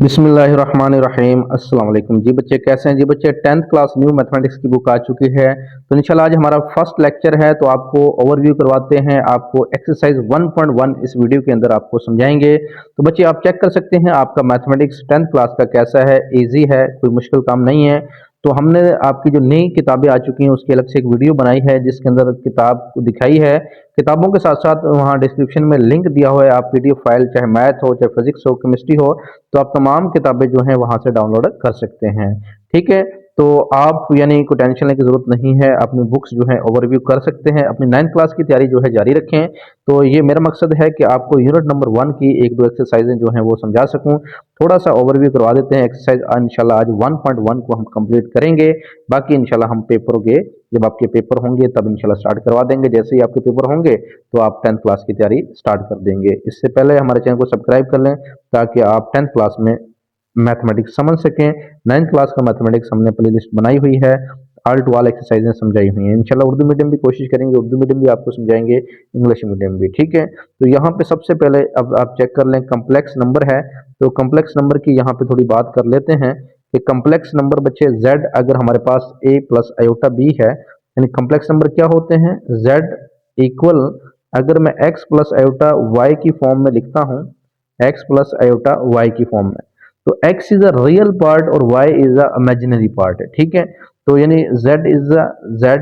बिस्मिल्लाहिर्रहमानिर्रहीम। अस्सलाम वालेकुम जी बच्चे, कैसे हैं जी बच्चे। 10th क्लास न्यू मैथमेटिक्स की बुक आ चुकी है। तो इंशाल्लाह आज हमारा फर्स्ट लेक्चर है, तो आपको ओवरव्यू करवाते हैं। आपको एक्सरसाइज 1.1 इस वीडियो के अंदर आपको समझाएंगे। तो बच्चे आप चेक कर सकते हैं आपका मैथमेटिक्स 10th क्लास का कैसा है, ईजी है, कोई मुश्किल काम नहीं है। तो हमने आपकी जो नई किताबें आ चुकी हैं उसकी अलग से एक वीडियो बनाई है जिसके अंदर किताब को दिखाई है। किताबों के साथ साथ वहाँ डिस्क्रिप्शन में लिंक दिया हुआ है, आप पीडीएफ फाइल चाहे मैथ हो, चाहे फिजिक्स हो, केमिस्ट्री हो, तो आप तमाम किताबें जो हैं वहाँ से डाउनलोड कर सकते हैं। ठीक है, तो आप यानी कोई टेंशन लेने की ज़रूरत नहीं है, अपनी बुक्स जो है ओवरव्यू कर सकते हैं, अपनी 9th क्लास की तैयारी जो है जारी रखें। तो ये मेरा मकसद है कि आपको यूनिट नंबर 1 की एक दो एक्सरसाइजें जो हैं वो समझा सकूं। थोड़ा सा ओवरव्यू करवा देते हैं। एक्सरसाइज इंशाल्लाह आज 1.1 को हम कंप्लीट करेंगे। बाकी इंशाल्लाह हम पेपर के जब आपके पेपर होंगे तब इंशाल्लाह स्टार्ट करवा देंगे। जैसे ही आपके पेपर होंगे तो आप 10th क्लास की तैयारी स्टार्ट कर देंगे। इससे पहले हमारे चैनल को सब्सक्राइब कर लें ताकि आप 10th क्लास में मैथमेटिक्स समझ सकें। 9th क्लास का मैथमेटिक्स हमने प्ले लिस्ट बनाई हुई है, ऑल टू ऑल एक्सरसाइजें समझाई हुई हैं। इंशाल्लाह उर्दू मीडियम भी कोशिश करेंगे, उर्दू मीडियम भी आपको समझाएंगे, इंग्लिश मीडियम भी। ठीक है, तो यहाँ पे सबसे पहले अब आप चेक कर लें, कम्प्लेक्स नंबर है। तो कम्प्लेक्स नंबर की यहाँ पे थोड़ी बात कर लेते हैं कि कम्प्लेक्स नंबर बच्चे z अगर हमारे पास a प्लस आयोटा b है, यानी कम्प्लेक्स नंबर क्या होते हैं, z इक्वल, अगर मैं x प्लस आयोटा y की फॉर्म में लिखता हूँ, x प्लस आयोटा y की फॉर्म में, तो x is a real part और y is a imaginary part है। ठीक है, तो यानी z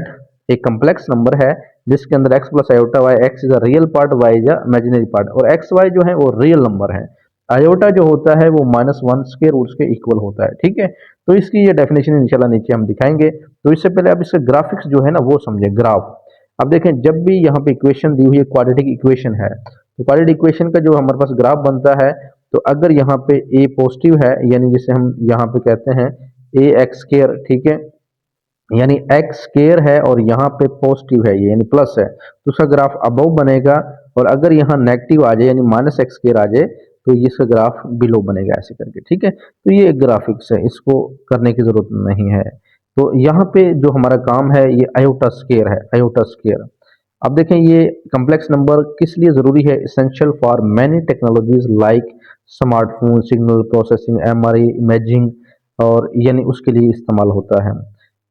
एक कम्प्लेक्स नंबर है जिसके अंदर x plus iota y, x is a real part, y is a imaginary part, और एक्स वाई जो है वो रियल नंबर है। आयोटा जो होता है वो -1 स्क्वायर रूट्स के इक्वल होता है। ठीक है, तो इसकी ये डेफिनेशन इंशाल्लाह नीचे हम दिखाएंगे। तो इससे पहले आप इसके ग्राफिक्स जो है ना वो समझें। ग्राफ अब देखें, जब भी यहाँ पे इक्वेशन दी हुई है, क्वाड्रेटिक इक्वेशन है, तो क्वाड्रेटिक इक्वेशन का जो हमारे पास ग्राफ बनता है, तो अगर यहाँ पे a पॉजिटिव है, यानी जिसे हम यहाँ पे कहते हैं ए एक्स स्क्वायर, ठीक है, यानी एक्स स्क्वायर है और यहाँ पे पॉजिटिव है ये, यानी प्लस है, तो उसका ग्राफ अबव बनेगा। और अगर यहाँ नेगेटिव आ जाए यानी -x स्क्वायर आ जाए तो ये इसका ग्राफ बिलो बनेगा, ऐसे करके। ठीक है, तो ये एक ग्राफिक्स है, इसको करने की जरूरत नहीं है। तो यहाँ पे जो हमारा काम है ये आयोटा स्क्वायर है, आयोटा स्क्वायर। अब देखें ये कम्प्लेक्स नंबर किस लिए ज़रूरी है, essential for many technologies like smartphone, signal processing, MRI imaging, और यानी उसके लिए इस्तेमाल होता है।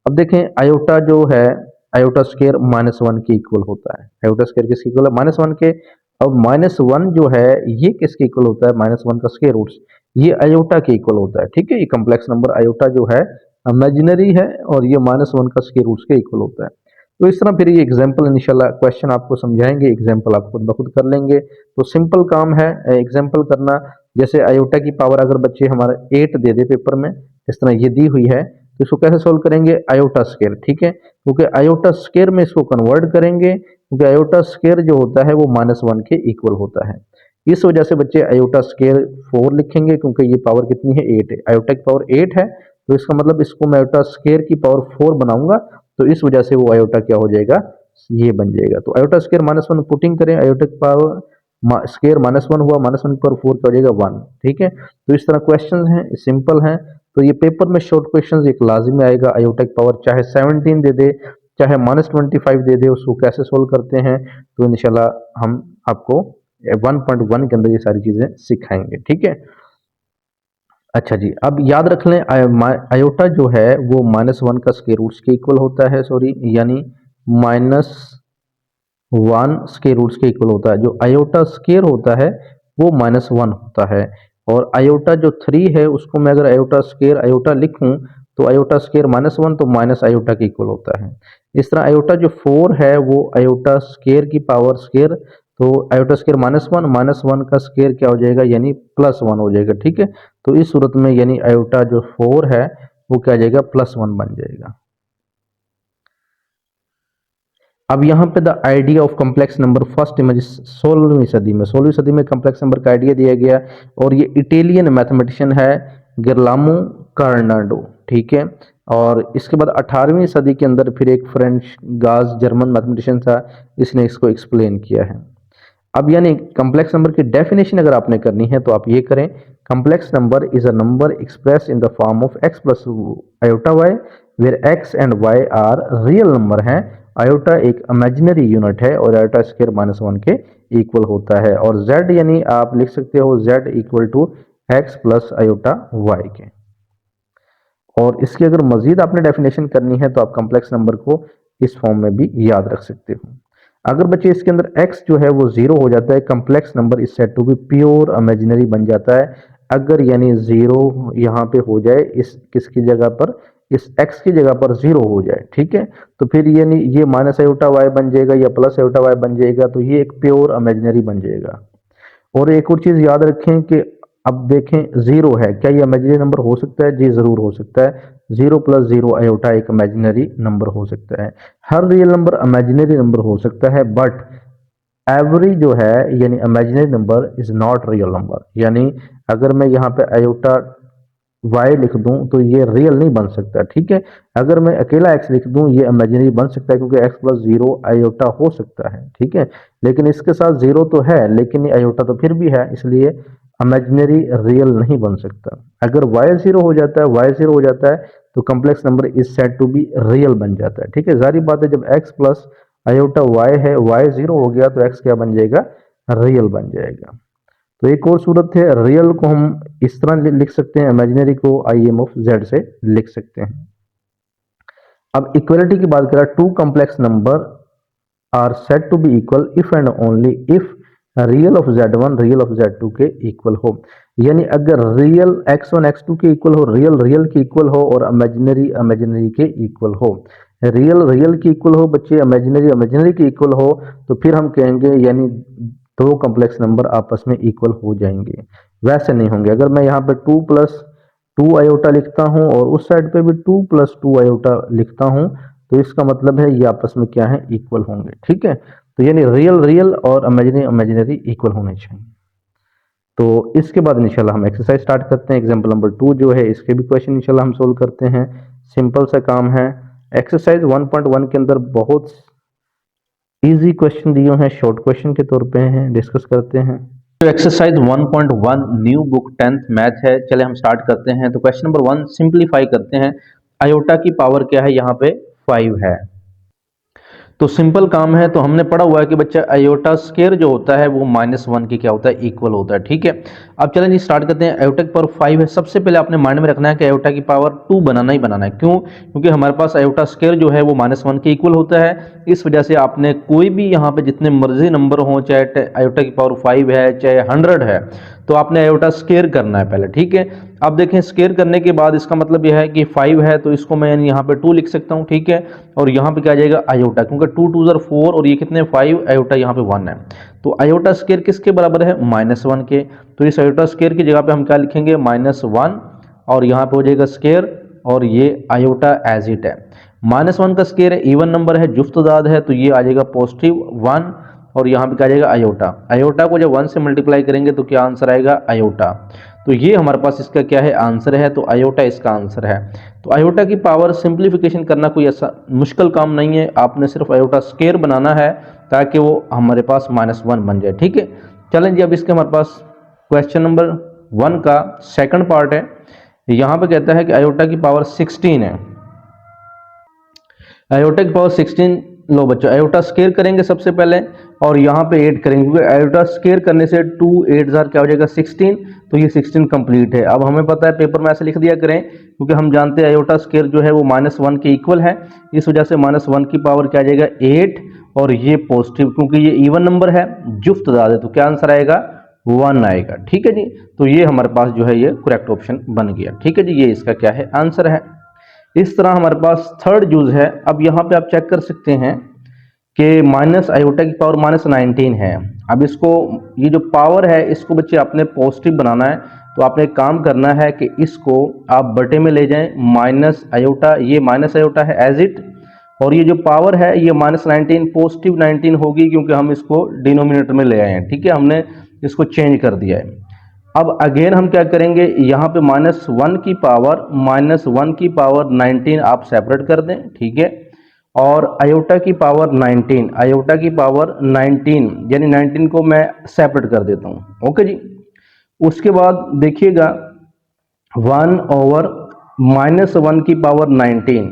अब देखें आयोटा जो है, आयोटा स्क्वायर -1 के इक्वल होता है। आयोटा स्क्वायर किसके इक्वल है, -1 के। अब -1 जो है ये किसके इक्वल होता है, -1 का स्क्वायर रूट्स, ये आयोटा के इक्वल होता है। ठीक है, ये कम्प्लेक्स नंबर आयोटा जो है इमेजिनरी है और ये -1 का स्क्वायर रूट्स के इक्वल होता है। तो इस तरह फिर ये एग्जाम्पल इंशाल्लाह क्वेश्चन आपको समझाएंगे, एग्जाम्पल आप खुद ब खुद कर लेंगे। तो सिंपल काम है एग्जाम्पल करना। जैसे आयोटा की पावर अगर बच्चे हमारे 8 दे दे पेपर में, इस तरह ये दी हुई है, तो इसको कैसे सोल्व करेंगे, आयोटा स्क्वायर। ठीक है, क्योंकि आयोटा स्क्वायर में इसको कन्वर्ट करेंगे, क्योंकि आयोटा स्क्वायर जो होता है वो -1 के इक्वल होता है। इस वजह से बच्चे आयोटा स्क्वायर 4 लिखेंगे, क्योंकि ये पावर कितनी है, 8 है, आयोटा की पावर 8 है, तो इसका मतलब इसको मैं आयोटा स्क्वायर की पावर 4 बनाऊंगा, तो इस वजह से वो आयोटा क्या हो जाएगा, ये बन जाएगा। तो आयोटा स्क्वायर -1 पुटिंग करें, आयोटा की पावर स्क्वायर -1 हुआ, -1 की पावर 4 क्या हो जाएगा, 1। ठीक है, तो इस तरह क्वेश्चन हैं, सिंपल हैं। तो ये पेपर में शॉर्ट क्वेश्चन एक लाजिमी आएगा। आयोटा की पावर चाहे 17 दे दे, चाहे -25 दे दे, उसको कैसे सोल्व करते हैं, तो इंशाल्लाह हम आपको 1.1 के अंदर ये सारी चीजें सिखाएंगे। ठीक है, अच्छा जी, अब याद रख लें आयोटा जो है वो -1 का स्क्वायर रूट्स के इक्वल होता है, सॉरी, यानी -1 स्क्वायर रूट्स के इक्वल होता है। जो आयोटा स्क्वायर होता है वो -1 होता है, और आयोटा जो 3 है उसको मैं अगर आयोटा स्क्वायर आयोटा लिखूं, तो आयोटा स्क्वायर -1 तो माइनस आयोटा के इक्वल होता है। इस तरह आयोटा जो 4 है वो आयोटा स्क्वायर की पावर स्क्वायर, तो आयोटा स्क्वायर -1 का स्क्वायर क्या हो जाएगा, यानी +1 हो जाएगा। ठीक है, तो इस सूरत में यानी आयोटा जो 4 है वो क्या जाएगा, +1 बन जाएगा। अब यहाँ पे the idea of complex number first image 16वीं सदी में कम्प्लेक्स नंबर का आइडिया दिया गया, और ये इटालियन मैथमेटिशियन है गिरलामो कार्नाडो। ठीक है, और इसके बाद 18वीं सदी के अंदर फिर एक फ्रेंच गाज जर्मन मैथमेटिशियन था, इसने इसको एक्सप्लेन किया है। अब यानी कम्प्लेक्स नंबर की डेफिनेशन अगर आपने करनी है तो आप ये करें, complex number is a number express in the form of x plus iota y, where x and y are real number हैं। आयोटा एक इमेजिनरी यूनिट है और आयोटा स्क्वायर -1 के इक्वल होता है। और z यानी आप लिख सकते हो z equal to x plus iota y के। और इसकी अगर मजीद आपने डेफिनेशन करनी है तो आप कॉम्प्लेक्स नंबर को इस फॉर्म में भी याद रख सकते हो। अगर बच्चे इसके अंदर x जो है वो जीरो हो जाता है, complex number is said to be pure imaginary बन जाता है। अगर यानी जीरो यहाँ पे हो जाए, इस किसकी जगह पर, इस x की जगह पर जीरो हो जाए, ठीक है, तो फिर यानी ये माइनस आयोटा वाई बन जाएगा या प्लस आयोटा वाई बन जाएगा, तो ये एक प्योर इमेजिनरी बन जाएगा। और एक और चीज याद रखें कि अब देखें जीरो है, क्या ये इमेजिनरी नंबर हो सकता है? जी जरूर हो सकता है। जीरो प्लस जीरो आयोटा एक इमेजिनरी नंबर हो सकता है। हर रियल नंबर इमेजिनरी नंबर हो सकता है, बट एवरी जो है यानी imaginary number is not real number. यानी अगर मैं यहाँ पे आयोटा वाई लिख दूं तो ये रियल नहीं बन सकता, ठीक है। अगर मैं अकेला एक्स लिख दूं ये इमेजिनरी बन सकता है, क्योंकि एक्स प्लस जीरो आयोटा हो सकता है, ठीक है। लेकिन इसके साथ जीरो तो है लेकिन ये आयोटा तो फिर भी है, इसलिए इमेजिनरी रियल नहीं बन सकता। अगर वाई जीरो हो जाता है, वाई जीरो हो जाता है, तो complex number is said to be real बन जाता है, ठीक है। जारी बात है, जब एक्स प्लस आयोटा वाई है, वाई जीरो हो गया तो एक्स क्या बन जाएगा? रियल बन जाएगा। तो एक और सूरत है, रियल को हम इस तरह लिख सकते हैं, इमेजिनरी को आई एम ऑफ जेड से लिख सकते हैं। अब इक्वलिटी की बात करें, two complex number are said to be equal if and only if real of z1 real of z2 के इक्वल हो। यानी अगर रियल x1 x2 के इक्वल हो, रियल रियल के इक्वल हो और इमेजिनरी इमेजिनरी के इक्वल हो। रियल रियल के इक्वल हो बच्चे, इमेजिनरी इमेजिनरी के इक्वल हो, तो फिर हम कहेंगे यानी दो कॉम्प्लेक्स नंबर आपस में इक्वल हो जाएंगे। वैसे नहीं होंगे। अगर मैं यहाँ पे टू प्लस टू आयोटा लिखता हूँ और उस साइड पे भी टू प्लस टू आयोटा लिखता हूँ, तो इसका मतलब है ये आपस में क्या है? इक्वल होंगे, ठीक है। तो यानी रियल रियल और इमेजिनरी इमेजिनरी इक्वल होने चाहिए। तो इसके बाद इंशाल्लाह हम एक्सरसाइज स्टार्ट करते हैं। एग्जांपल नंबर 2 जो है इसके भी क्वेश्चन इंशाल्लाह हम सोल्व करते हैं। सिंपल सा काम है। एक्सरसाइज 1.1 के अंदर बहुत इजी क्वेश्चन दिए हैं, शॉर्ट क्वेश्चन के तौर पे हैं, डिस्कस करते हैं। तो exercise 1.1 new book 10th math है। चले हम स्टार्ट करते हैं। तो क्वेश्चन नंबर 1 सिंप्लीफाई करते हैं। आयोटा की पावर क्या है? यहाँ पे 5 है। तो सिंपल काम है। तो हमने पढ़ा हुआ है कि बच्चा आयोटा स्क्वायर जो होता है वो -1 की क्या होता है? इक्वल होता है, ठीक है। अब चलें जी स्टार्ट करते हैं। आयोटा की पावर 5 है। सबसे पहले आपने माइंड में रखना है कि आयोटा की पावर 2 बनाना ही बनाना है। क्यों? क्योंकि हमारे पास आयोटा स्क्वायर जो है वो -1 के इक्वल होता है। इस वजह से आपने कोई भी यहाँ पे जितने मर्जी नंबर हो, चाहे आयोटा की पावर 5 है चाहे 100 है, तो आपने आयोटा स्क्वायर करना है पहले, ठीक है। अब देखें स्क्वायर करने के बाद इसका मतलब यह है कि 5 है तो इसको मैं यहाँ पे 2 लिख सकता हूँ, ठीक है। और यहाँ पे क्या आ जाएगा? आयोटा, क्योंकि 2 2 ज़र 4 और ये कितने 5, आयोटा यहाँ पे 1 है। तो आयोटा स्क्वायर किसके बराबर है? -1 के। तो इस आयोटा स्क्वायर की जगह पे हम क्या लिखेंगे? -1 और यहाँ पे हो जाएगा स्क्वायर और ये आयोटा एज इट है। -1 का स्क्वायर है, इवन नंबर है, जुफ्तदाद है, तो ये आ जाएगा +1 और यहाँ पे क्या आ जाएगा? आयोटा। आयोटा को जब 1 से मल्टीप्लाई करेंगे तो क्या आंसर आएगा? आयोटा। तो ये हमारे पास इसका क्या है? आंसर है। तो आयोटा इसका आंसर है। तो आयोटा की पावर सिंप्लीफिकेशन करना कोई ऐसा मुश्किल काम नहीं है। आपने सिर्फ आयोटा स्क्वायर बनाना है ताकि वो हमारे पास -1 बन जाए, ठीक है। चलें जी, अब इसके हमारे पास क्वेश्चन नंबर 1 का सेकंड पार्ट है। यहाँ पे कहता है कि आयोटा की पावर 16 है। आयोटा की पावर 16, लो बच्चों आयोटा स्क्वायर करेंगे सबसे पहले और यहाँ पे 8 करेंगे, क्योंकि आयोटा स्क्वायर करने से 2 8 जार क्या हो जाएगा? 16। तो ये 16 कंप्लीट है। अब हमें पता है, पेपर में ऐसे लिख दिया करें, क्योंकि हम जानते हैं आयोटा स्क्वायर जो है वो -1 के इक्वल है। इस वजह से -1 की पावर क्या आ जाएगा? 8 और ये पॉजिटिव, क्योंकि ये इवन नंबर है, जुफ्तदाद है, तो क्या आंसर आएगा? 1 आएगा, ठीक है जी। तो ये हमारे पास जो है ये करेक्ट ऑप्शन बन गया, ठीक है जी। ये इसका क्या है? आंसर है। इस तरह हमारे पास थर्ड यूज है। अब यहाँ पे आप चेक कर सकते हैं कि माइनस आयोटा की पावर -19 है। अब इसको, ये जो पावर है इसको बच्चे आपने पॉजिटिव बनाना है। तो आपने एक काम करना है कि इसको आप बटे में ले जाएं, माइनस आयोटा, ये माइनस आयोटा है एज इट, और ये जो पावर है ये -19 पॉजिटिव 19 होगी, क्योंकि हम इसको डिनोमिनेटर में ले आए हैं, ठीक है। हमने इसको चेंज कर दिया है। अब अगेन हम क्या करेंगे? यहाँ पे -1 की पावर 19 आप सेपरेट कर दें, ठीक है। और आयोटा की पावर 19, आयोटा की पावर 19 यानी 19 को मैं सेपरेट कर देता हूँ, ओके जी। उसके बाद देखिएगा 1/-1 की पावर 19,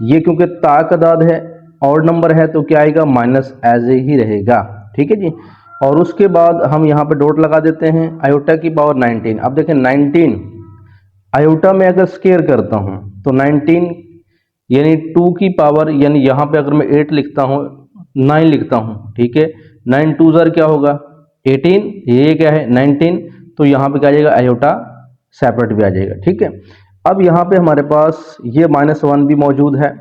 ये क्योंकि ताकदाद है, ऑड नंबर है, तो क्या आएगा? माइनस एज ही रहेगा, ठीक है जी। और उसके बाद हम यहाँ पे डॉट लगा देते हैं आयोटा की पावर 19। अब देखें 19 आयोटा में अगर स्केयर करता हूँ तो 19 यानी 2 की पावर, यानी यहाँ पे अगर मैं 8 लिखता हूँ 9 लिखता हूँ, ठीक है, 9 2 ज़र क्या होगा 18, ये क्या है 19, तो यहाँ पे क्या आ जाएगा आयोटा सेपरेट भी आ जाएगा, ठीक है। अब यहाँ पे हमारे पास ये -1 भी मौजूद है,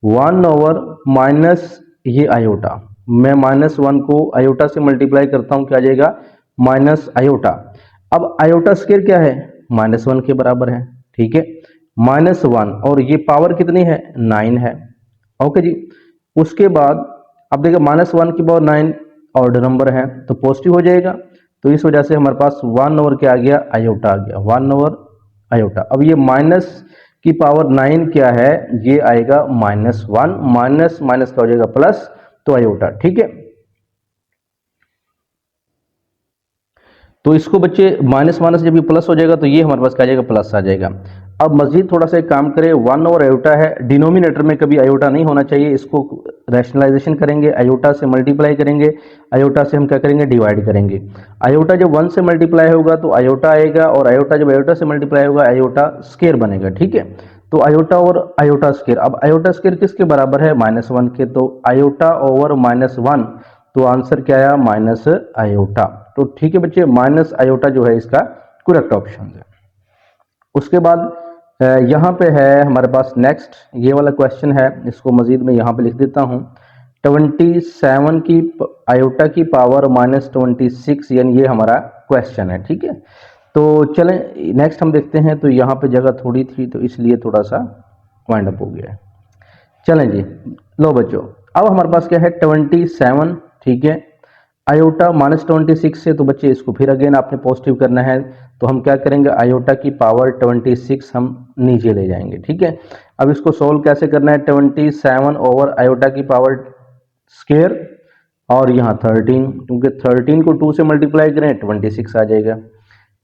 1 ओवर माइनस ये आयोटा, मैं -1 को आयोटा से मल्टीप्लाई करता हूँ, क्या आ जाएगा माइनस आयोटा। अब आयोटा स्क्वायर क्या है -1 के बराबर है, ठीक है, -1 और ये पावर कितनी है 9 है, ओके जी। उसके बाद अब देखिए -1 की पावर 9 ऑर्डर नंबर है तो पॉजिटिव हो जाएगा, तो इस वजह से हमारे पास 1 ओवर क्या आ गया आयोटा आ गया, 1 ओवर आयोटा। अब ये माइनस की पावर 9 क्या है, ये आएगा -1, माइनस माइनस क्या हो जाएगा प्लस, तो आयोटा, ठीक है। तो इसको बच्चे माइनस माइनस जब ये प्लस हो जाएगा तो ये हमारे पास क्या आ जाएगा प्लस आ जाएगा। अब मजीद थोड़ा सा एक काम करें, 1 ओवर आयोटा है, डिनोमिनेटर में कभी आयोटा नहीं होना चाहिए, इसको रैशनलाइजेशन करेंगे, आयोटा से मल्टीप्लाई करेंगे, आयोटा से हम क्या करेंगे डिवाइड करेंगे। आयोटा जब 1 से मल्टीप्लाई होगा तो आयोटा आएगा, और आयोटा जब आयोटा से मल्टीप्लाई होगा आयोटा स्केयर बनेगा, ठीक है। तो आयोटा और आयोटा स्केयर, अब आयोटा स्केयर किसके बराबर है -1 के, तो आयोटा ओवर -1, तो आंसर क्या आया माइनस आयोटा। तो ठीक है बच्चे, माइनस आयोटा जो है इसका करेक्ट ऑप्शन है। उसके बाद यहाँ पे है हमारे पास नेक्स्ट ये वाला क्वेश्चन है, इसको मजीद मैं यहाँ पे लिख देता हूँ, 27 की आयोटा की पावर -26, यानी ये हमारा क्वेश्चन है, ठीक है। तो चलें नेक्स्ट हम देखते हैं, तो यहाँ पे जगह थोड़ी थी तो इसलिए थोड़ा सा वाइंड अप हो गया है। चलें जी, लो बच्चों, अब हमारे पास क्या है 27, ठीक है, आयोटा -26 से, तो बच्चे इसको फिर अगेन आपने पॉजिटिव करना है, तो हम क्या करेंगे आयोटा की पावर 26 हम नीचे ले जाएंगे, ठीक है। अब इसको सोल्व कैसे करना है, 27 ओवर आयोटा की पावर स्क्वायर और यहाँ 13, क्योंकि 13 को 2 से मल्टीप्लाई करें 26 आ जाएगा।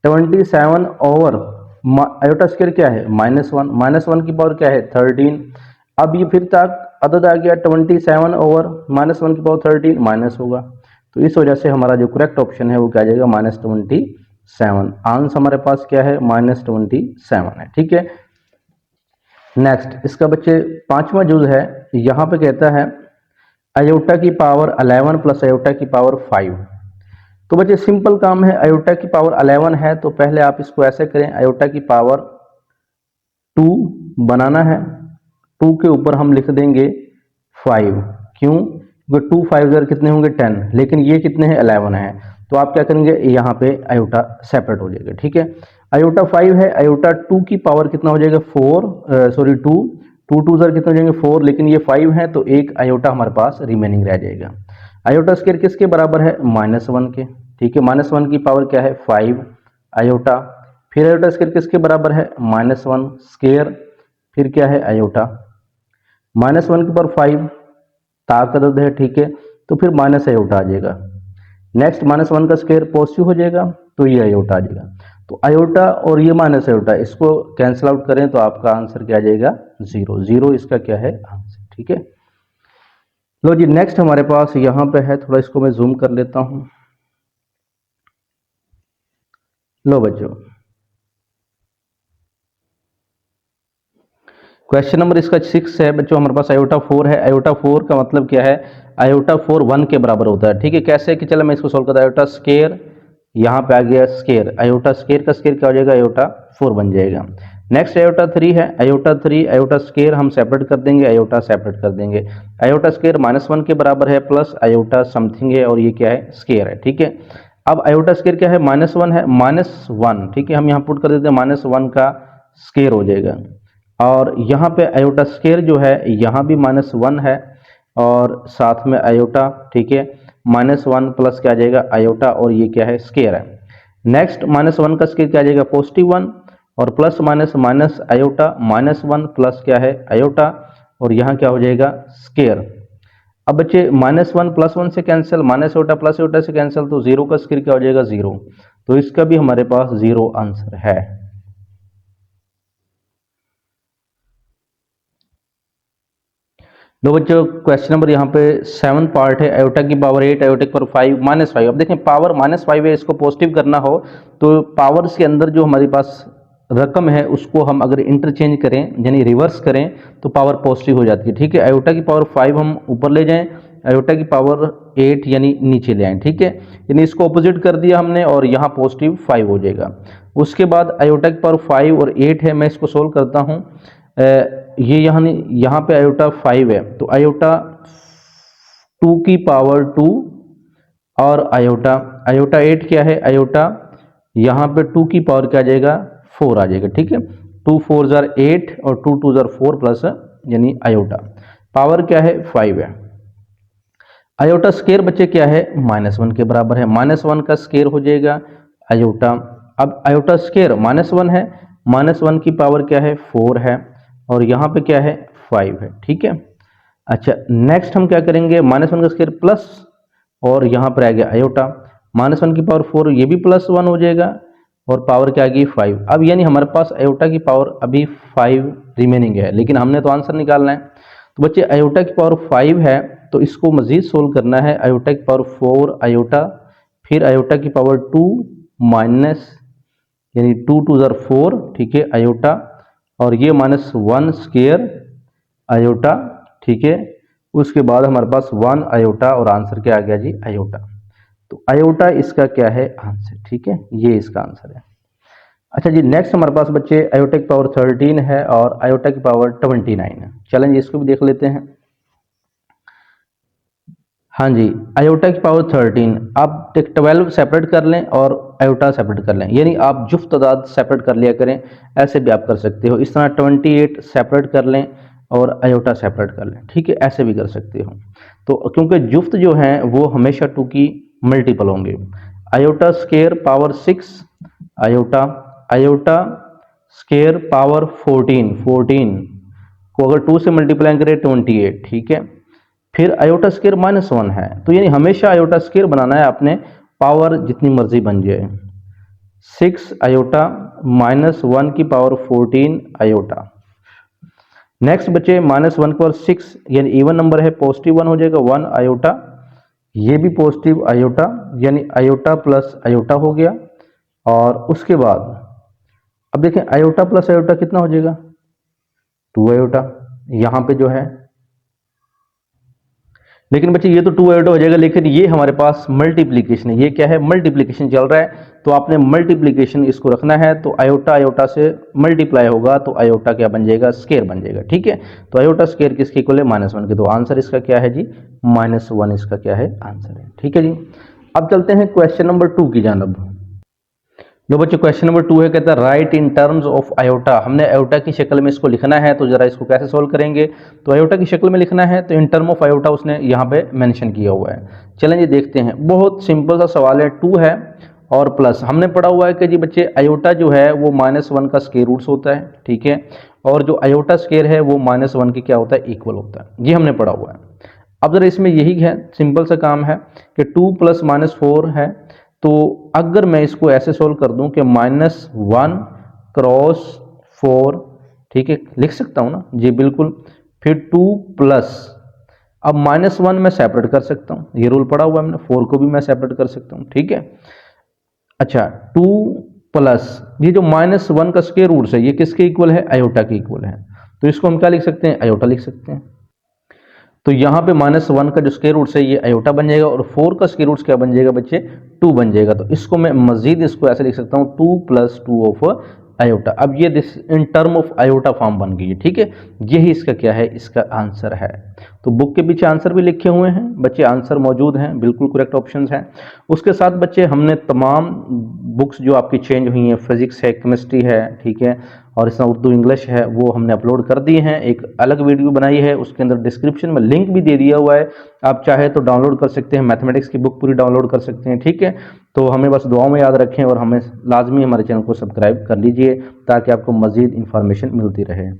27 ओवर आयोटा स्क्वायर क्या है -1, -1 की पावर क्या है 13। अब ये फिर तक अदद आ गया 27 ओवर -1 की पावर 13 माइनस होगा, तो इस वजह से हमारा जो करेक्ट ऑप्शन है वो क्या आ जाएगा -27। आंसर हमारे पास क्या है -27 है, ठीक है। नेक्स्ट इसका बच्चे पांचवा यूज है, यहाँ पे कहता है आयोटा की पावर 11 प्लस आयोटा की पावर 5। तो बच्चे सिंपल काम है, आयोटा की पावर 11 है तो पहले आप इसको ऐसे करें, आयोटा की पावर 2 बनाना है, 2 के ऊपर हम लिख देंगे 5, क्यों, क्योंकि 2 5 ज़र कितने होंगे 10, लेकिन ये कितने हैं 11 है, तो आप क्या करेंगे यहाँ पे आयोटा सेपरेट हो जाएगा, ठीक है। आयोटा 5 है, आयोटा 2 की पावर कितना हो जाएगा 4, सॉरी 2, 2 2 ज़र कितने हो जाएंगे 4, लेकिन ये 5 है तो एक आयोटा हमारे पास रिमेनिंग रह जाएगा। आयोटा स्क्वायर किसके बराबर है -1 के, ठीक है, -1 की पावर क्या है 5 आयोटा, फिर आयोटा स्क्वायर किसके बराबर है -1 स्क्वायर, फिर क्या है आयोटा, -1 की पावर 5 ताकत है, ठीक है, तो फिर माइनस आयोटा आ जाएगा। नेक्स्ट -1 का स्क्वायर पॉजिटिव हो जाएगा तो ये आयोटा आ जाएगा, तो आयोटा और ये माइनस आयोटा इसको कैंसिल आउट करें तो आपका आंसर क्या आ जाएगा 0, 0 इसका क्या है आंसर, ठीक है। लो जी, नेक्स्ट हमारे पास यहाँ पे है, थोड़ा इसको मैं जूम कर लेता हूँ। लो बच्चों, क्वेश्चन नंबर इसका 6 है बच्चों, हमारे पास आयोटा 4 है। आयोटा 4 का मतलब क्या है, आयोटा 4 1 के बराबर होता है, ठीक है। कैसे कि चलो मैं इसको सोल्व करता हूं, आयोटा स्केयर यहाँ पे आ गया स्केयर, आयोटा स्केयर का स्केयर क्या हो जाएगा आयोटा 4 बन जाएगा। नेक्स्ट आयोटा 3 है, आयोटा 3 आयोटा स्केयर हम सेपरेट कर देंगे, आयोटा सेपरेट कर देंगे। आयोटा स्केयर -1 के बराबर है प्लस आयोटा समथिंग है और ये क्या है स्केयर है, ठीक है। अब आयोटा स्केयर क्या है -1 है, -1, ठीक है, हम यहाँ पुट कर देते हैं -1 का स्केयर हो जाएगा, और यहाँ पे आयोटा स्केयर जो है यहाँ भी -1 है और साथ में आयोटा, ठीक है, -1 प्लस क्या आ जाएगा आयोटा और ये क्या है स्केयर है। नेक्स्ट -1 का स्केयर क्या आ जाएगा +1 और plus minus minus iota, -1 plus क्या है आयोटा और यहाँ क्या हो जाएगा स्केयर। अब बच्चे -1 +1 से cancel, minus iota plus iota से कैंसिल, तो 0 का स्केयर क्या हो जाएगा 0, तो इसका भी हमारे पास 0 आंसर है। लो बच्चों, क्वेश्चन नंबर यहाँ पे 7 पार्ट है, आयोटा की पावर 8, आयोटा की पावर 5, -5। अब देखें पावर -5 है, इसको पॉजिटिव करना हो तो पावर्स के अंदर जो हमारे पास रकम है उसको हम अगर इंटरचेंज करें यानी रिवर्स करें तो पावर पॉजिटिव हो जाती है। ठीक है, आयोटा की पावर 5 हम ऊपर ले जाएं, आयोटा की पावर 8 यानी नीचे ले आएं। ठीक है, यानी इसको ऑपोजिट कर दिया हमने और यहाँ पॉजिटिव 5 हो जाएगा। उसके बाद आयोटा की पावर 5 और 8 है, मैं इसको सोल्व करता हूँ। ये यहाँ पे आयोटा 5 है तो आयोटा 2 की पावर 2 और आयोटा आयोटा 8 क्या है, आयोटा यहाँ पे 2 की पावर क्या आ जाएगा, 4 आ जाएगा। ठीक है, 2 4 जार 8 और 2 2 जार 4 प्लस यानी आयोटा पावर क्या है, 5 है। आयोटा स्केयर बच्चे क्या है, -1 के बराबर है, -1 का स्केयर हो जाएगा आयोटा। अब आयोटा स्केयर -1 है, -1 की पावर क्या है, 4 है और यहाँ पे क्या है, 5 है। ठीक है, अच्छा नेक्स्ट हम क्या करेंगे, -1 का स्केयर प्लस और यहाँ पर आ गया आयोटा, -1 की पावर 4, ये भी +1 हो जाएगा और पावर क्या आ गई, 5। अब यानी हमारे पास आयोटा की पावर अभी 5 रिमेनिंग है, लेकिन हमने तो आंसर निकालना है। तो बच्चे आयोटा की पावर 5 है तो इसको मजीद सोल्व करना है। आयोटा की पावर 4 आयोटा, फिर आयोटा की पावर 2 माइनस यानी 2 2 जार 4, ठीक है आयोटा, और ये -1 स्केयर आयोटा। ठीक है, उसके बाद हमारे पास 1 आयोटा और आंसर क्या आ गया जी, आयोटा। तो आयोटा इसका क्या है आंसर। ठीक है, ये इसका आंसर है। अच्छा जी, नेक्स्ट हमारे पास बच्चे आयोटा की पावर 13 है और आयोटा की पावर 29 है। चलेंगे इसको भी देख लेते हैं। हाँ जी, आयोटा की पावर 13, आप 12 सेपरेट कर लें और आयोटा सेपरेट कर लें, यानी आप जुफ्त तादाद सेपरेट कर लिया करें, ऐसे भी आप कर सकते हो। इस तरह 28 सेपरेट कर लें और आयोटा सेपरेट कर लें। ठीक है, ऐसे भी कर सकते हो। तो क्योंकि जुफ्त जो हैं वो हमेशा 2 की मल्टीपल होंगे। Iota square power 6 iota, iota square power 14 को अगर 2 से मल्टीप्लाई करें 28। ठीक है, फिर आयोटा स्केयर -1 है, तो यानी हमेशा आयोटा स्केयर बनाना है आपने, पावर जितनी मर्जी बन जाए। 6 आयोटा -1 की पावर 14 आयोटा। नेक्स्ट बचे -1 की पावर 6 यानी इवन नंबर है, पॉजिटिव 1 हो जाएगा, 1 आयोटा, ये भी पॉजिटिव आयोटा यानी आयोटा प्लस आयोटा हो गया। और उसके बाद अब देखें आयोटा प्लस आयोटा कितना हो जाएगा, 2 आयोटा यहाँ पे जो है। लेकिन बच्चे ये तो 2 आयोटा हो जाएगा, लेकिन ये हमारे पास मल्टीप्लीकेशन है, ये क्या है, मल्टीप्लीकेशन चल रहा है, तो आपने मल्टीप्लीकेशन इसको रखना है। तो आयोटा आयोटा से मल्टीप्लाई होगा तो आयोटा क्या बन जाएगा, स्केयर बन जाएगा। ठीक है, तो आयोटा स्केयर किसके इक्वल है, -1 के। तो आंसर इसका क्या है जी, -1 इसका क्या है आंसर है। ठीक है जी, अब चलते हैं क्वेश्चन नंबर 2 की जानब। जो बच्चे क्वेश्चन नंबर 2 है, कहता है right in terms of iota. हमने आयोटा की शक्ल में इसको लिखना है, तो जरा इसको कैसे सोल्व करेंगे। तो आयोटा की शक्ल में लिखना है तो इन टर्म ऑफ आयोटा उसने यहाँ पे मेंशन किया हुआ है। चलें ये देखते हैं, बहुत सिंपल सा सवाल है। 2 है और प्लस, हमने पढ़ा हुआ है कि जी बच्चे आयोटा जो है वो -1 का स्क्वायर रूट्स होता है। ठीक है, और जो आयोटा स्क्वायर है वो -1 के क्या होता है, इक्वल होता है, ये हमने पढ़ा हुआ है। अब जरा इसमें यही है, सिंपल सा काम है कि 2 + -4 है, तो अगर मैं इसको ऐसे सोल्व कर दूं कि -1 क्रॉस 4, ठीक है लिख सकता हूं ना जी, बिल्कुल। फिर 2 प्लस, अब -1 मैं सेपरेट कर सकता हूं, ये रूल पढ़ा हुआ है हमने, 4 को भी मैं सेपरेट कर सकता हूं। ठीक है, अच्छा 2 प्लस ये जो -1 का स्क्वायर रूट है ये किसके इक्वल है, आयोटा के इक्वल है, तो इसको हम क्या लिख सकते हैं, आयोटा लिख सकते हैं। तो यहाँ पे -1 का जो स्क्वायर रूट है ये आयोटा बन जाएगा और 4 का स्क्वायर रूट क्या बन जाएगा बच्चे, 2 बन जाएगा। तो इसको मैं मजीद इसको ऐसे लिख सकता हूँ, 2 + 2 ऑफ आयोटा। अब ये this in term of iota form बन गई है। ठीक है, यही इसका क्या है, इसका आंसर है। तो बुक के पीछे आंसर भी लिखे हुए हैं बच्चे, आंसर मौजूद हैं, बिल्कुल करेक्ट ऑप्शंस हैं। उसके साथ बच्चे हमने तमाम बुक्स जो आपकी चेंज हुई हैं, फिजिक्स है, केमिस्ट्री है, ठीक है, और इसमें उर्दू इंग्लिश है, वो हमने अपलोड कर दिए हैं। एक अलग वीडियो बनाई है, उसके अंदर डिस्क्रिप्शन में लिंक भी दे दिया हुआ है, आप चाहे तो डाउनलोड कर सकते हैं, मैथमेटिक्स की बुक पूरी डाउनलोड कर सकते हैं। ठीक है, तो हमें बस दुआओं में याद रखें और हमें लाजमी हमारे चैनल को सब्सक्राइब कर लीजिए ताकि आपको मजीद इंफॉर्मेशन मिलती रहे।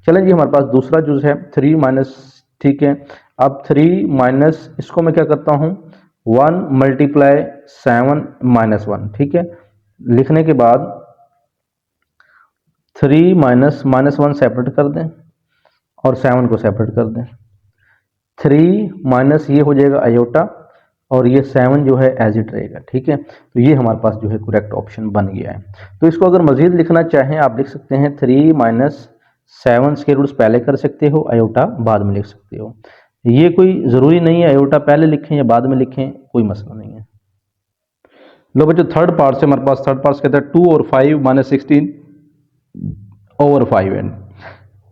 चलें जी, हमारे पास दूसरा जुज़ है 3 - ठीक है, अब 3 - इसको मैं क्या करता हूँ, 1 × 7 - 1। ठीक है, लिखने के बाद 3 - -1 सेपरेट कर दें और 7 को सेपरेट कर दें। 3 माइनस ये हो जाएगा आयोटा, और ये 7 जो है एज इट रहेगा। ठीक है, तो ये हमारे पास जो है करेक्ट ऑप्शन बन गया है। तो इसको अगर मजीद लिखना चाहें आप लिख सकते हैं 3 माइनस 7 स्क्वायर रूट्स पहले कर सकते हो, आयोटा बाद में लिख सकते हो। ये कोई ज़रूरी नहीं है आयोटा पहले लिखें या बाद में लिखें, कोई मसला नहीं है। लो बच्चों थर्ड पार्ट से हमारे पास थर्ड पार्ट कहता है 2 और 5 माइनस 16 ओवर 5 एंड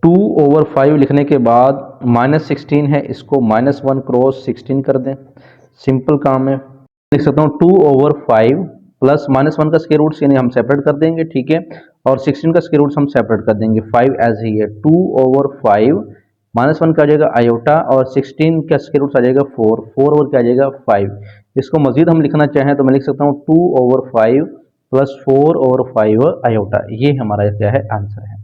2 ओवर 5 लिखने के बाद माइनस 16 है, इसको -1 क्रॉस 16 कर दें, सिंपल काम है। लिख सकता हूँ 2 ओवर 5 प्लस -1 का स्क्वायर रूट यानी हम सेपरेट कर देंगे। ठीक है, और 16 का स्क्वायर रूट हम सेपरेट कर देंगे, 5 एज ही है। 2 ओवर 5 -1 का आ जाएगा आयोटा, और 16 का स्क्वायर रूट आ जाएगा 4 ओवर क्या आ जाएगा 5। इसको मजीद हम लिखना चाहें तो मैं लिख सकता हूँ 2 ओवर 5 प्लस 4 ओवर 5 आयोटा, ये हमारा क्या है आंसर है।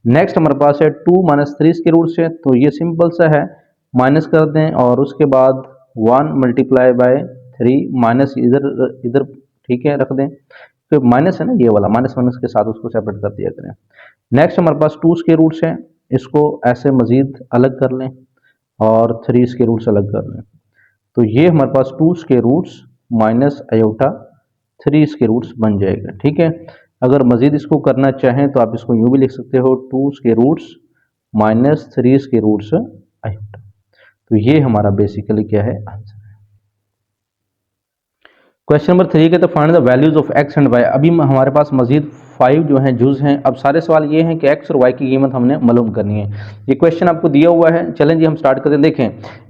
नेक्स्ट हमारे पास है 2 माइनस 3 के रूट से, तो ये सिंपल सा है, माइनस कर दें और उसके बाद 1 मल्टीप्लाई बाय 3 माइनस इधर इधर ठीक है रख दें, तो माइनस है ना ये वाला, माइनस माइनस के साथ उसको सेपरेट कर दिया करें। नेक्स्ट हमारे पास 2 के रूट्स हैं, इसको ऐसे मजीद अलग कर लें और 3 के रूट्स अलग कर लें, तो ये हमारे पास 2 के रूट्स माइनस आयोटा 3 के रूट्स बन जाएगा। ठीक है, अगर मजीद इसको करना चाहें तो आप इसको यूं भी लिख सकते हो 2 के रूट्स माइनस 3 के रूट्स आयोटा, तो ये हमारा बेसिकली क्या है आंसर है। क्वेश्चन नंबर 3 के तो find the values of x and y. अभी हमारे पास मजीद 5 जो हैं जुज हैं। अब सारे सवाल ये हैं कि एक्स और वाई की कीमत हमने मालूम करनी है। ये क्वेश्चन आपको दिया हुआ है, चलें जी हम स्टार्ट करते हैं। देखें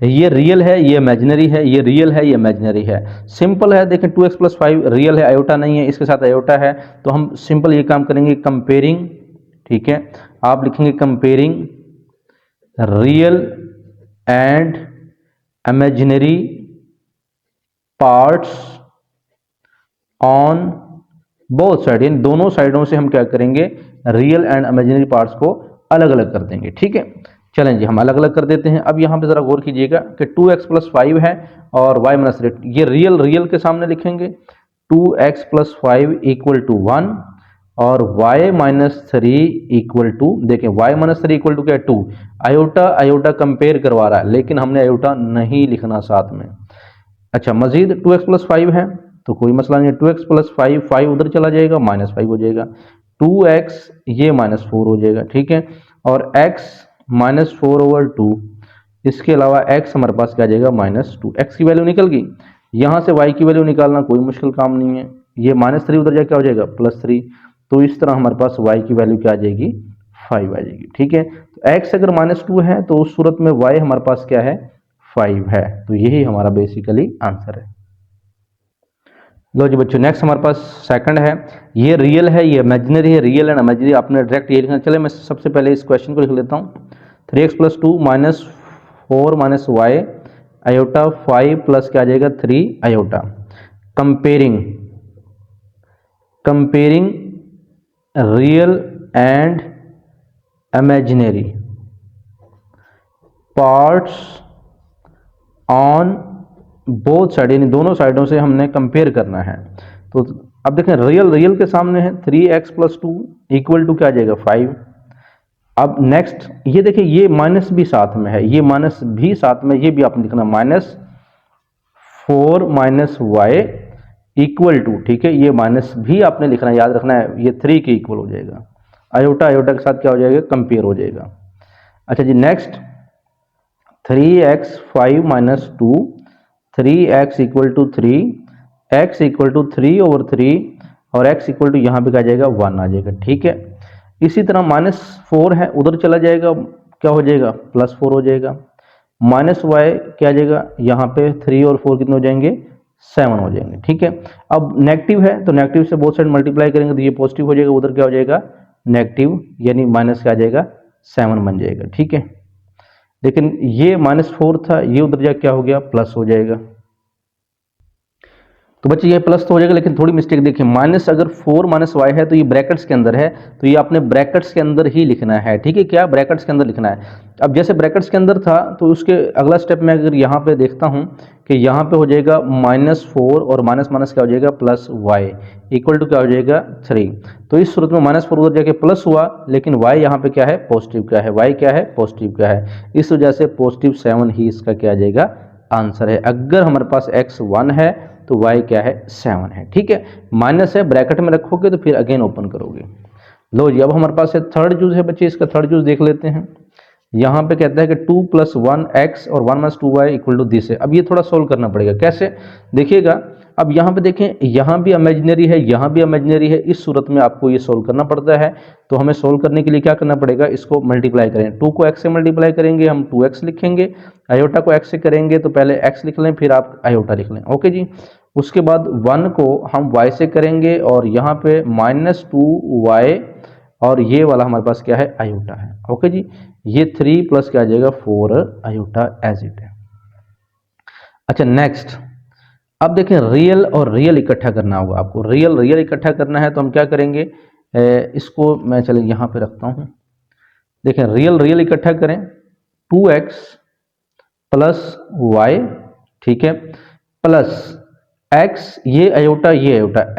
ये रियल है, ये इमेजिनरी है, ये रियल है, ये इमेजिनरी है। सिंपल है, देखें 2x प्लस 5 रियल है, आयोटा नहीं है, इसके साथ आयोटा है, तो हम सिंपल ये काम करेंगे कंपेयरिंग। ठीक है, आप लिखेंगे comparing real and imaginary parts on both side, इन दोनों साइडों से हम क्या करेंगे रियल एंड इमेजिनरी पार्ट्स को अलग अलग कर देंगे। ठीक है, चलें जी हम अलग अलग कर देते हैं। अब यहाँ पे जरा गौर कीजिएगा कि 2x प्लस 5 है और y माइनस 3, ये रियल रियल के सामने लिखेंगे 2x प्लस 5 इक्वल टू 1 और y माइनस 3 इक्वल टू, देखें y माइनस 3 इक्वल टू क्या है 2। आयोटा आयोटा कंपेयर करवा रहा है, लेकिन हमने आयोटा नहीं लिखना साथ में। अच्छा मजीद 2x प्लस 5 है तो कोई मसला नहीं है, 2x प्लस 5 5 उधर चला जाएगा, -5 हो जाएगा, 2x ये -4 हो जाएगा। ठीक है, और x -4 ओवर 2, इसके अलावा x हमारे पास क्या आ जाएगा -2। x की वैल्यू निकल गई, यहाँ से y की वैल्यू निकालना कोई मुश्किल काम नहीं है, ये -3 उधर जाए क्या हो जाएगा +3, तो इस तरह हमारे पास y की वैल्यू क्या आ जाएगी 5 आ जाएगी। ठीक है, तो x अगर -2 है तो उस सूरत में y हमारे पास क्या है 5 है, तो यही हमारा बेसिकली आंसर है। लो जी बच्चों नेक्स्ट हमारे पास सेकंड है, ये रियल है, ये इमेजिनरी है, रियल एंड इमेजिनरी आपने डायरेक्ट ये लिखना। चले मैं सबसे पहले इस क्वेश्चन को लिख लेता हूँ, 3x plus 2 minus 4 minus y iota 5 plus क्या आ जाएगा 3 iota. Comparing comparing real and imaginary parts on both side, यानी दोनों साइडों से हमने कंपेयर करना है। तो अब देखें रियल रियल के सामने है 3x प्लस 2 इक्वल टू क्या आ जाएगा 5। अब नेक्स्ट ये देखिए ये माइनस भी साथ में है, ये माइनस भी साथ में, ये भी आपने लिखना -4 माइनस वाई इक्वल टू, ठीक है, ये माइनस भी आपने लिखना, याद रखना है, ये 3 के इक्वल हो जाएगा, आयोटा आयोटा के साथ क्या हो जाएगा कंपेयर हो जाएगा। अच्छा जी next 3x 5 minus 2 3x equal to 3, x equal to 3 over 3 और x इक्वल टू यहाँ पे क्या जाएगा 1 आ जाएगा। ठीक है, इसी तरह -4 है उधर चला जाएगा, क्या हो जाएगा +4 हो जाएगा, -y क्या आ जाएगा यहाँ पे 3 और 4 कितने हो जाएंगे 7 हो जाएंगे। ठीक है, अब नेगेटिव है तो नेगेटिव से बोथ साइड मल्टीप्लाई करेंगे तो ये पॉजिटिव हो जाएगा, उधर क्या हो जाएगा नेगेटिव, यानी माइनस क्या आ जाएगा 7 बन जाएगा। ठीक है, लेकिन ये -4 था, ये उधर जाके क्या हो गया प्लस हो जाएगा। तो बच्चे ये प्लस तो हो जाएगा, लेकिन थोड़ी मिस्टेक देखिए, माइनस अगर 4 माइनस वाई है तो ये ब्रैकेट्स के अंदर है, तो ये आपने ब्रैकेट्स के अंदर ही लिखना है, ठीक है, क्या ब्रैकेट्स के अंदर लिखना है। अब जैसे ब्रैकेट्स के अंदर था तो उसके अगला स्टेप में अगर यहाँ पे देखता हूँ कि यहाँ पे हो जाएगा -4 और माइनस माइनस क्या हो जाएगा प्लस वाई इक्वल टू क्या हो जाएगा 3। तो इस सूरत में -4 उधर जाके प्लस हुआ, लेकिन वाई यहाँ पे क्या है पॉजिटिव, क्या है वाई क्या है पॉजिटिव क्या है, इस वजह से +7 ही इसका क्या आ जाएगा आंसर है। अगर हमारे पास x 1 है तो y क्या है 7 है, ठीक है। माइनस है ब्रैकेट में रखोगे तो फिर अगेन ओपन करोगे। लो जी, अब हमारे पास है थर्ड जूस है बच्चे, इसका थर्ड जूस देख लेते हैं। यहाँ पे कहता है कि 2 + 1x और 1 - 2y इक्वल टू दिस है। अब ये थोड़ा सोल्व करना पड़ेगा, कैसे देखिएगा। अब यहाँ पे देखें, यहाँ भी इमेजिनरी है, यहाँ भी इमेजिनरी है, इस सूरत में आपको ये सोल्व करना पड़ता है। तो हमें सोल्व करने के लिए क्या करना पड़ेगा, इसको मल्टीप्लाई करें। 2 को x से मल्टीप्लाई करेंगे हम 2x लिखेंगे, आयोटा को x से करेंगे तो पहले x लिख लें फिर आप आयोटा लिख लें, ओके जी। उसके बाद 1 को हम y से करेंगे और यहाँ पे -2y और ये वाला हमारे पास क्या है आयोटा है, ओके जी। ये 3 प्लस क्या आ जाएगा 4 आयोटा एज इट है। अच्छा नेक्स्ट, अब देखें रियल और रियल इकट्ठा करना होगा आपको, रियल रियल इकट्ठा करना है तो हम क्या करेंगे, इसको मैं चले यहाँ पे रखता हूँ। देखें रियल रियल इकट्ठा करें, 2x + y, ठीक है, प्लस x ये aorta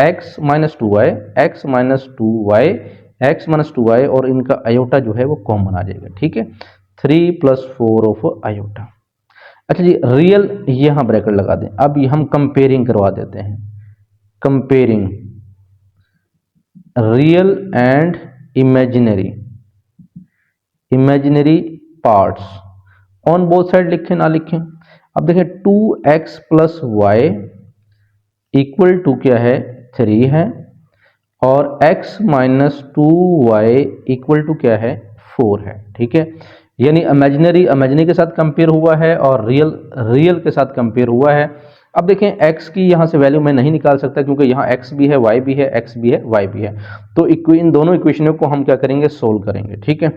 x - 2y x - 2y और इनका अयोटा जो है वो कॉमन आ जाएगा, ठीक है। 3 + 4 ऑफ अयोटा। अच्छा जी, रियल यहाँ ब्रैकेट लगा दें। अब हम कंपेयरिंग करवा देते हैं, comparing real and imaginary, imaginary parts on both side लिखें ना लिखें। अब देखें 2x + y इक्वल टू क्या है 3 है और x - 2y इक्वल टू क्या है 4 है, ठीक है। यानी इमेजिनरी इमेजिनरी के साथ कंपेयर हुआ है और रियल रियल के साथ कंपेयर हुआ है। अब देखें x की यहाँ से वैल्यू मैं नहीं निकाल सकता क्योंकि यहाँ x भी है y भी है, x भी है y भी है। तो इन दोनों इक्वेशनों को हम क्या करेंगे सोल्व करेंगे, ठीक है।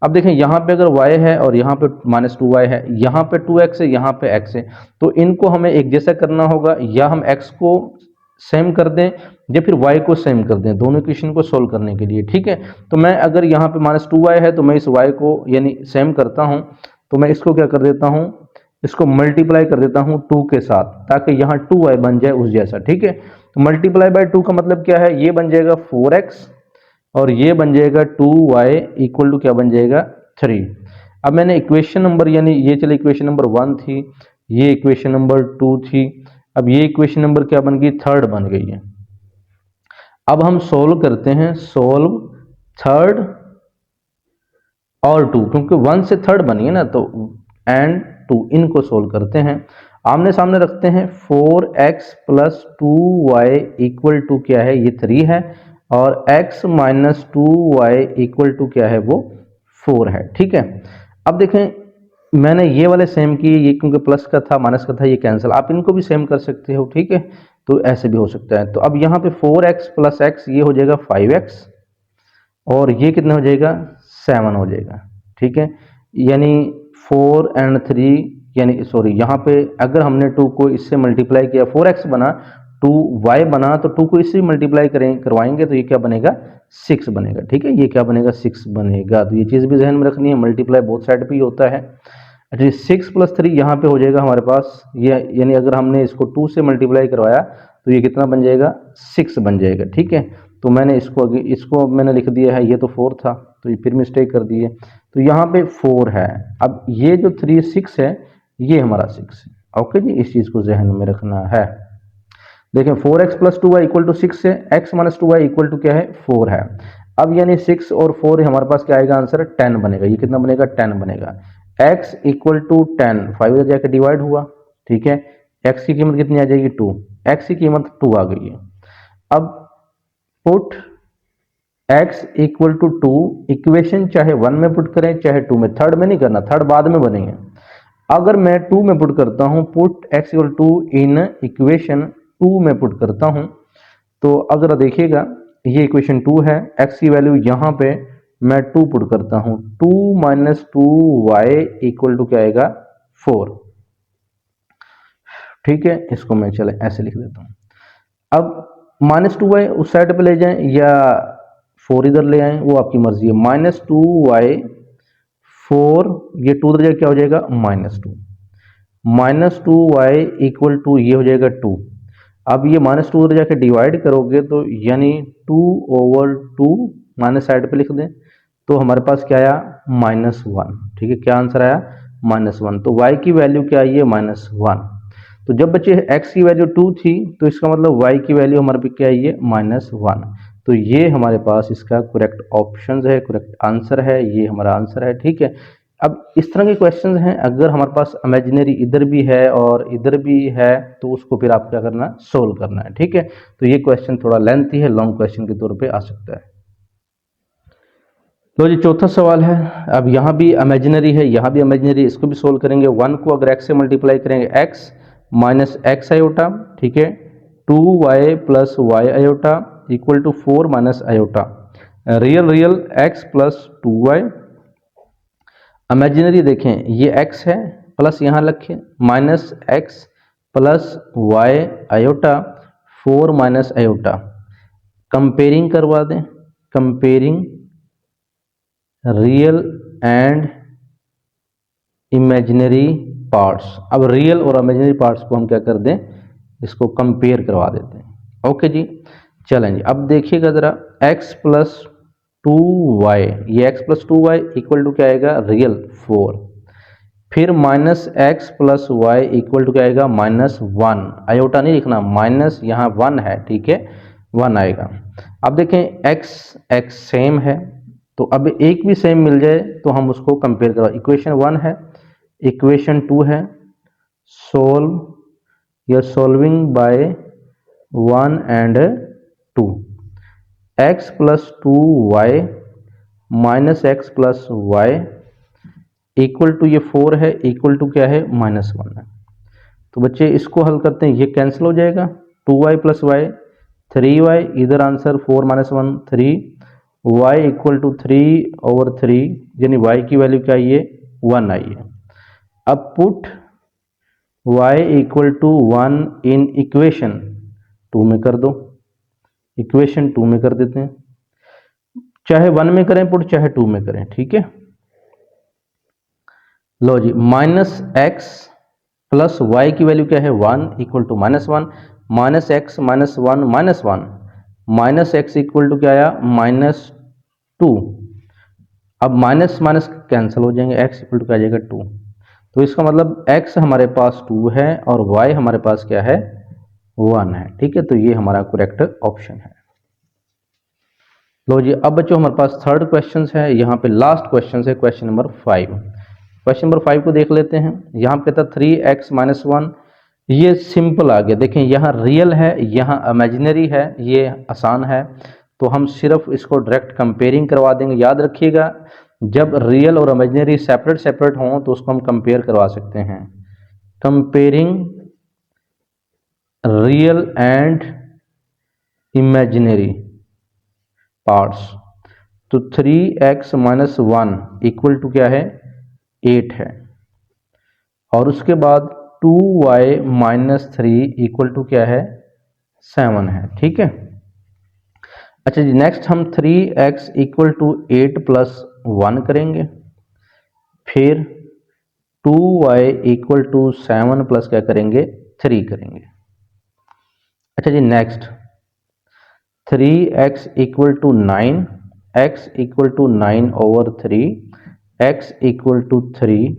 अब देखें यहाँ पे अगर y है और यहाँ पे -2y है, यहाँ पे 2x है, यहाँ पे x है, तो इनको हमें एक जैसा करना होगा, या हम x को सेम कर दें या फिर y को सेम कर दें, दोनों इक्वेशन को सोल्व करने के लिए, ठीक है। तो मैं अगर यहाँ पे -2y है तो मैं इस y को यानी सेम करता हूँ, तो मैं इसको क्या कर देता हूँ, इसको मल्टीप्लाई कर देता हूँ 2 के साथ, ताकि यहाँ 2y बन जाए उस जैसा, ठीक है। तो मल्टीप्लाई बाय 2 का मतलब क्या है, ये बन जाएगा 4x और ये बन जाएगा 2y इक्वल टू क्या बन जाएगा 3। अब मैंने इक्वेशन नंबर यानी ये चले इक्वेशन नंबर 1 थी, ये इक्वेशन नंबर 2 थी, अब ये इक्वेशन नंबर क्या बन गई, थर्ड बन गई है। अब हम सोल्व करते हैं, सोल्व थर्ड और 2, क्योंकि 1 से थर्ड बनी है ना, तो एंड 2 इनको सोल्व करते हैं, आमने सामने रखते हैं। 4x + 2y इक्वल टू क्या है, ये 3 है और x - 2y इक्वल टू क्या है वो 4 है, ठीक है। अब देखें मैंने ये वाले सेम किए, ये क्योंकि प्लस का था माइनस का था, ये कैंसिल, आप इनको भी सेम कर सकते हो, ठीक है। तो ऐसे भी हो सकता है। तो अब यहाँ पे 4x + x ये हो जाएगा 5x और ये कितना हो जाएगा 7 हो जाएगा, ठीक है। यानी 4 और 3 यानी सॉरी, यहाँ पे अगर हमने 2 को इससे मल्टीप्लाई किया 4x बना, 2y बना, तो 2 को इससे मल्टीप्लाई करवाएंगे तो ये क्या बनेगा 6 बनेगा, ठीक है। ये क्या बनेगा 6 बनेगा। तो ये चीज़ भी जहन में रखनी है, मल्टीप्लाई बोथ साइड पे ही होता है। अच्छा 6 + 3 यहाँ पे हो जाएगा हमारे पास, ये यानी अगर हमने इसको 2 से मल्टीप्लाई करवाया तो ये कितना बन जाएगा 6 बन जाएगा, ठीक है। तो मैंने इसको मैंने लिख दिया है, ये तो 4 था तो ये फिर मिस्टेक कर दी है, तो यहाँ पे 4 है। अब ये जो 3 6 है, ये हमारा 6 है, ओके जी, इस चीज़ को जहन में रखना है। देखें 4x + 2y इक्वल टू 6 है, x - 2y इक्वल टू क्या है 4 है। अब यानी 6 और 4 हमारे पास क्या आएगा आंसर 10 बनेगा। ये कितना बनेगा 10 बनेगा। x इक्वल टू 10, 5 इधर जाकर डिवाइड हुआ, ठीक है। x की कीमत कितनी आ जाएगी 2, x की कीमत 2 आ गई है। अब put x equal to 2, equation चाहे 1 में पुट करें चाहे 2 में, थर्ड में नहीं करना, थर्ड बाद में बनेंगे। अगर मैं 2 में पुट करता हूं, put x equal to in equation 2 में पुट करता हूं, तो अगर देखिएगा ये इक्वेशन 2 है, x की वैल्यू यहां पे मैं 2 पुट करता हूं, 2 - 2y इक्वल टू क्या आएगा 4, ठीक है। इसको मैं चले ऐसे लिख देता हूं। अब -2y उस साइड पे ले जाएं या 4 इधर ले आएं, वो आपकी मर्जी है। -2y 4, ये 2 इधर क्या हो जाएगा -2, -2y इक्वल टू ये हो जाएगा 2। अब ये -2 उधर जाके डिवाइड करोगे तो यानी 2/2 माइनस साइड पे लिख दें तो हमारे पास क्या आया -1। ठीक है, क्या आंसर आया -1। तो y की वैल्यू क्या आई है -1। तो जब बच्चे x की वैल्यू 2 थी तो इसका मतलब y की वैल्यू हमारे पे क्या आई है -1। तो ये हमारे पास इसका करेक्ट ऑप्शन है, करेक्ट आंसर है, ये हमारा आंसर है। ठीक है, अब इस तरह के क्वेश्चंस हैं, अगर हमारे पास इमेजिनरी इधर भी है और इधर भी है तो उसको फिर आप क्या करना सोल्व करना है। ठीक है, तो ये क्वेश्चन थोड़ा लेंथी है, लॉन्ग क्वेश्चन के तौर पे आ सकता है। तो जी चौथा सवाल है, अब यहाँ भी इमेजिनरी है, यहाँ भी इमेजिनरी, इसको भी सोल्व करेंगे। 1 को अगर x से मल्टीप्लाई करेंगे x माइनस एक्स आयोटा, ठीक है, 2y plus y iota equal to 4 minus iota, real real x plus 2y, imaginary देखें ये x है प्लस यहाँ रखें minus x plus y iota 4 minus iota, comparing करवा दें, comparing real and imaginary parts. अब रियल और इमेजिनरी पार्ट्स को हम क्या कर दें, इसको कंपेयर करवा देते हैं। ओके जी, चलें जी, अब देखिएगा जरा x प्लस 2y, ये x plus 2y equal to क्या आएगा रियल 4, फिर minus x plus y equal to क्या आएगा -1, आयोटा नहीं लिखना, माइनस यहाँ 1 है, ठीक है 1 आएगा। अब देखें x सेम है, तो अब एक भी सेम मिल जाए तो हम उसको कंपेयर करो। इक्वेशन 1 है, इक्वेशन 2 है, सोल्व या solving by 1 and 2, x plus 2y minus x plus y equal to ये 4 है, इक्वल टू क्या है -1 है। तो बच्चे इसको हल करते हैं, ये कैंसिल हो जाएगा, 2y प्लस वाई 3y, इधर answer 4 minus 1 3, y equal to 3/3, यानी y की वैल्यू क्या आई है 1 आई है। अब put y equal to 1 in equation 2 में कर दो, इक्वेशन 2 में कर देते हैं, चाहे 1 में करें पुट चाहे 2 में करें, ठीक है। लो जी, माइनस एक्स प्लस वाई की वैल्यू क्या है 1 equal to -1, minus x minus 1 -1, minus x equal to क्या आया -2। अब माइनस माइनस कैंसिल हो जाएंगे, x इक्वल टू क्या आ जाएगा 2। तो इसका मतलब x हमारे पास 2 है और y हमारे पास क्या है 1 है, ठीक है। तो ये हमारा करेक्ट ऑप्शन है। लो जी, अब बच्चों हमारे पास थर्ड क्वेश्चन है, यहाँ पे लास्ट क्वेश्चन है, क्वेश्चन नंबर 5। क्वेश्चन नंबर 5 को देख लेते हैं। यहाँ पे कहता 3x माइनस 1, ये सिंपल आ गया। देखें यहाँ रियल है, यहाँ इमेजिनरी है, ये आसान है, तो हम सिर्फ इसको डायरेक्ट कंपेयरिंग करवा देंगे। याद रखिएगा, जब रियल और इमेजिनरी सेपरेट सेपरेट हों तो उसको हम कंपेयर करवा सकते हैं। Comparing real and imaginary parts, तो 3x माइनस 1 इक्वल टू क्या है 8 है, और उसके बाद 2y माइनस 3 इक्वल टू क्या है 7 है, ठीक है। अच्छा जी, नेक्स्ट हम 3x इक्वल टू 8 प्लस 1 करेंगे, फिर 2y इक्वल टू 7 प्लस क्या करेंगे 3 करेंगे। अच्छा जी, next 3x equal to 9, x equal to 9/3, x equal to 3,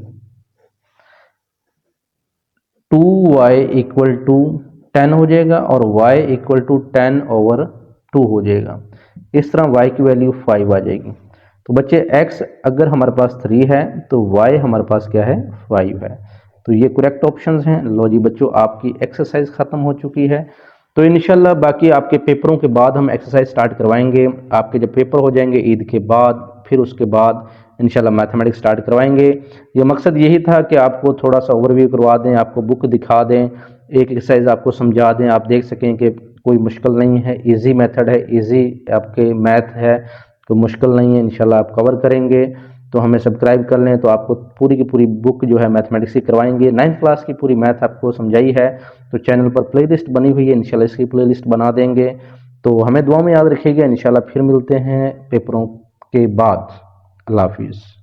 2y equal to 10 हो जाएगा और y इक्वल टू 10/2 हो जाएगा। इस तरह y की वैल्यू 5 आ जाएगी। तो बच्चे x अगर हमारे पास 3 है तो y हमारे पास क्या है 5 है। तो ये करेक्ट ऑप्शंस हैं। लो जी बच्चों, आपकी एक्सरसाइज खत्म हो चुकी है। तो इंशाल्लाह बाकी आपके पेपरों के बाद हम एक्सरसाइज स्टार्ट करवाएंगे। आपके जब पेपर हो जाएंगे ईद के बाद, फिर उसके बाद इंशाल्लाह मैथमेटिक्स स्टार्ट करवाएंगे। ये मकसद यही था कि आपको थोड़ा सा ओवरव्यू करवा दें, आपको बुक दिखा दें, एक एक्सरसाइज आपको समझा दें, आप देख सकें कि कोई मुश्किल नहीं है, इजी मेथड है, इजी आपके मैथ है, कोई मुश्किल नहीं है। इंशाल्लाह आप कवर करेंगे। तो हमें सब्सक्राइब कर लें, तो आपको पूरी की पूरी बुक जो है मैथमेटिक्स की करवाएंगे। 9th क्लास की पूरी मैथ आपको समझाई है, तो चैनल पर प्लेलिस्ट बनी हुई है, इंशाल्लाह इसकी प्लेलिस्ट बना देंगे। तो हमें दुआ में याद रखिएगा, इंशाल्लाह फिर मिलते हैं पेपरों के बाद। अल्लाह हाफिज़।